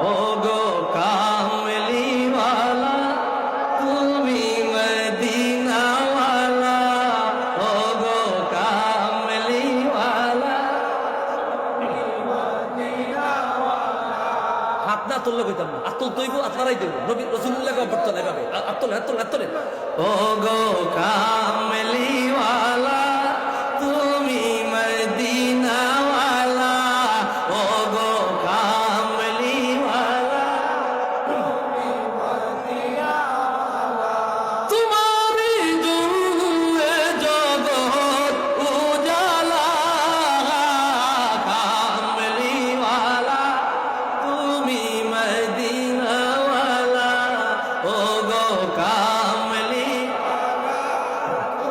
ও গো কামলিওয়ালা তুমি মদিনাওয়ালা, ও গো কামলিওয়ালা। হাত না তুললে কইতাম না, আত্তল তৈব আত্মারাই দেব, নবী রাসূলুল্লাহ কে অভ্যর্থনা এভাবে আত্তলে আত্তলে আত্তলে। ও গো কামলিওয়ালা তুমি মদিনাওয়ালা, ও গো কামলিওয়ালা তোমারি জন্যে জগৎ উজালা, কামলিওয়ালা তুমি মদিনাওয়ালা, ও গো কামলিওয়ালা, ও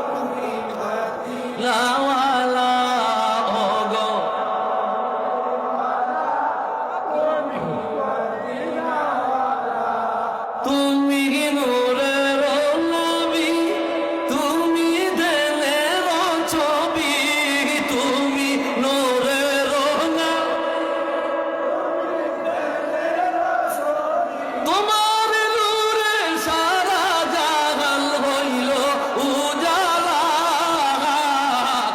গো তুমি নূরের নবী, তুমি দেনের ছবি, তুমি নূরের তোমার নূরে সারা জাহান হইল উজালা,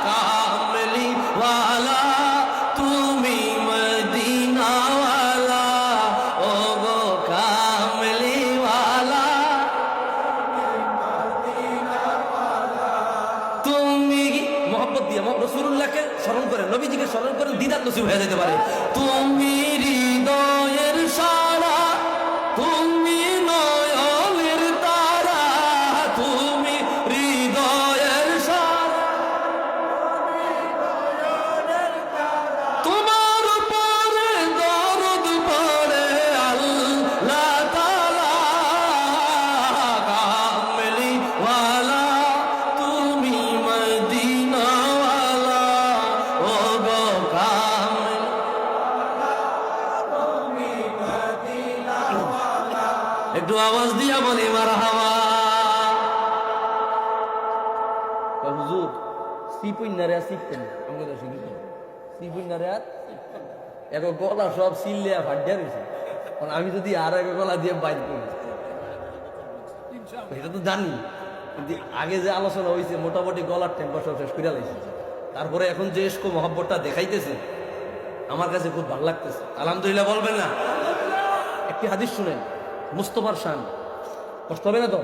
কামলিওয়ালা তুমি মদিনাওয়ালা, ও গো কামলিওয়ালা তুমি। মোহাম্মদ দিয়ে রাসূলুল্লাহকে স্মরণ করেন, নবীজিকে স্মরণ করেন, দিদার নসিব হয়ে যেতে পারে। তুমি হৃদয়ের সারা, তুমি নয়নের তারা, তুমি হৃদয়ের সারা, তোমার উপরে দরদ পড়ে আল্লাহ তাআলা, কামলিওয়ালা তুমি মদিনাওয়ালা, ও গো একটু আওয়াজ দিয়া বলি মারহাবা। হুজুর সিপুইনারে আর শিখতেন আমাকে তো শিখি সিপুইনারে আর এক গলা সব সিললিয়া ফাটিয়া রয়েছে, কারণ আমি যদি আর এক গলা দিয়ে বাইর করি এটা তো জানি, কিন্তু আগে যে আলোচনা হয়েছে মোটামুটি গলার টেম্পার সব শেষ করে লাইছে, তারপরে এখন যে এসকো মহব্বতটা দেখাইতেছে আমার কাছে খুব ভালো লাগতেছে। আলহামদুলিল্লাহ বলবেন না? একটি হাদিস শুনেন, মুস্তফার শান, কষ্ট হবে না তো?